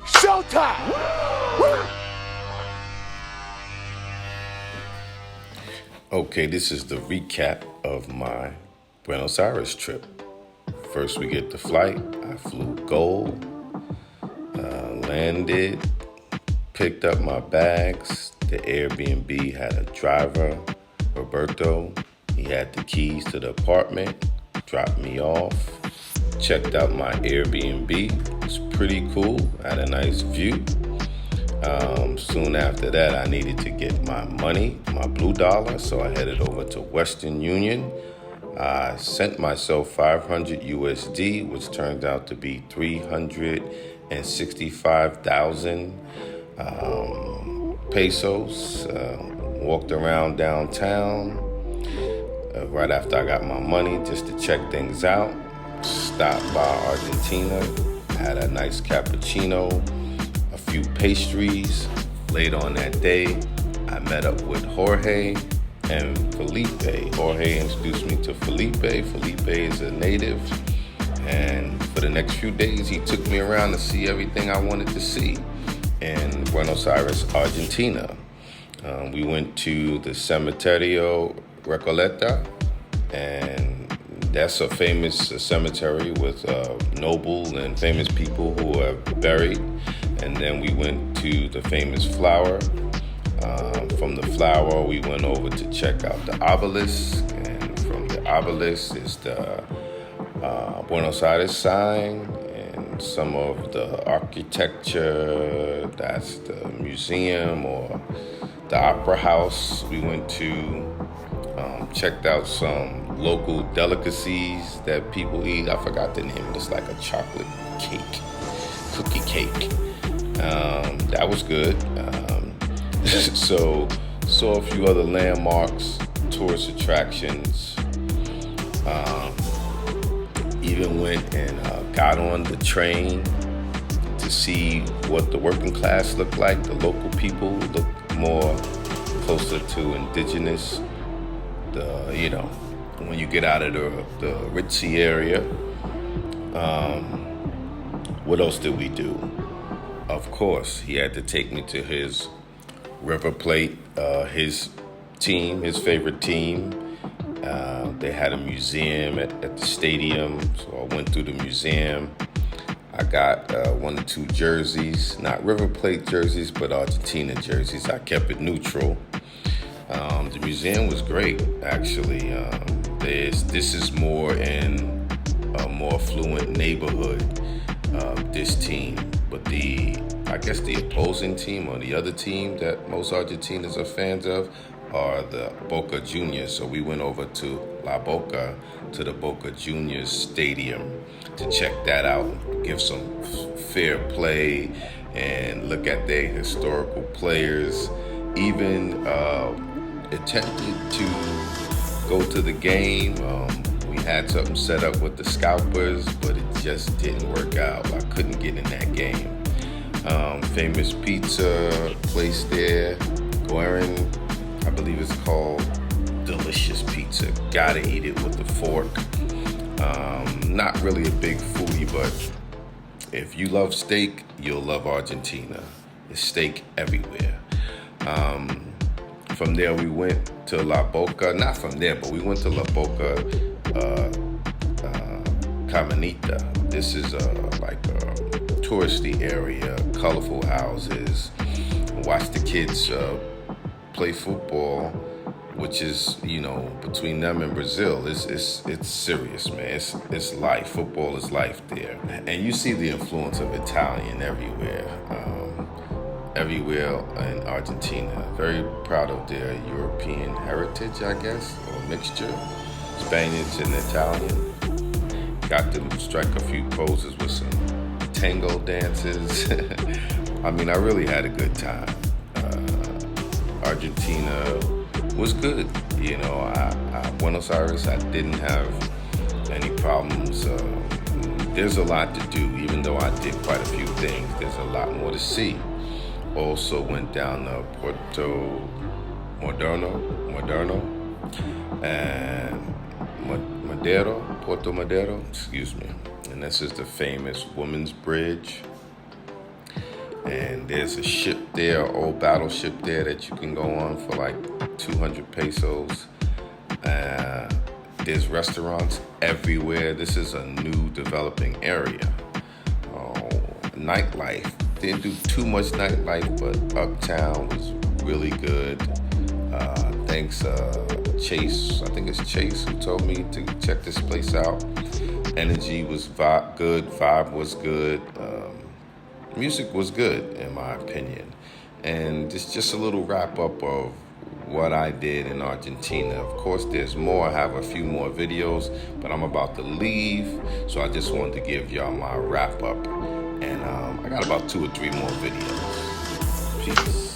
Showtime! Okay, this is the recap of my Buenos Aires trip. First, we get the flight. I flew gold, landed, picked up my bags. The Airbnb had a driver, Roberto. He had the keys to the apartment, dropped me off, checked out my Airbnb. It's pretty cool, had a nice view. Soon after that, I needed to get my money, my blue dollar, so I headed over to Western Union. I sent myself 500 USD, which turned out to be 365,000 pesos. Walked around downtown right after I got my money just to check things out. Stopped by Argentina, had a nice cappuccino, a few pastries. Later on that day, I met up with Jorge and Felipe. Jorge introduced me to Felipe. Felipe is a native. And for the next few days, he took me around to see everything I wanted to see in Buenos Aires, Argentina. We went to the Cementerio Recoleta, and that's a famous cemetery with noble and famous people who are buried. And then we went to the famous flower. From the flower, we went over to check out the obelisk. And from the obelisk is the Buenos Aires sign and some of the architecture. That's the museum or the opera house. We went to, checked out some local delicacies that people eat. I forgot the name. It's like a chocolate cake, cookie cake. That was good. So saw a few other landmarks, tourist attractions. Even went and got on the train to see what the working class looked like. The local people looked more closer to indigenous. When you get out of the ritzy area. What else did we do? Of course, he had to take me to his River Plate, his team, his favorite team. They had a museum at the stadium, so I went through the museum. I got one or two jerseys, not River Plate jerseys, but Argentina jerseys. I kept it neutral. The museum was great, actually. This is more in a more affluent neighborhood, this team. But I guess the opposing team or the other team that most Argentinians are fans of are the Boca Juniors. So we went over to La Boca, to the Boca Juniors Stadium to check that out, give some fair play and look at their historical players. Even attempted to go to the game. We had something set up with the scalpers, but it just didn't work out. I couldn't get in that game. Famous pizza place there, Guerin, I believe it's called. Delicious pizza. Gotta eat it with a fork. Not really a big foodie, but if you love steak, you'll love Argentina. There's steak everywhere. From there, we went to La Boca. Not from there, but we went to La Boca Caminita. This is like a touristy area, colorful houses. Watch the kids play football, which is, between them and Brazil, it's serious, man. It's life. Football is life there. And you see the influence of Italian everywhere. Everywhere in Argentina. Very proud of their European heritage, I guess, or mixture. Spaniards and Italian. Got to strike a few poses with some tango dances. I mean, I really had a good time. Argentina was good. Buenos Aires, I didn't have any problems. There's a lot to do, even though I did quite a few things. There's a lot more to see. Also went down to Puerto Moderno, and Puerto Madero, excuse me. And this is the famous Women's Bridge. And there's a ship there, old battleship there that you can go on for like 200 pesos. There's restaurants everywhere. This is a new developing area. Nightlife. Didn't do too much nightlife, but Uptown was really good. Thanks, Chase. I think it's Chase who told me to check this place out. Energy was good. Vibe was good. Music was good, in my opinion. And it's just a little wrap up of what I did in Argentina. Of course, there's more. I have a few more videos, but I'm about to leave. So I just wanted to give y'all my wrap up. And I got about 2 or 3 more videos. Peace.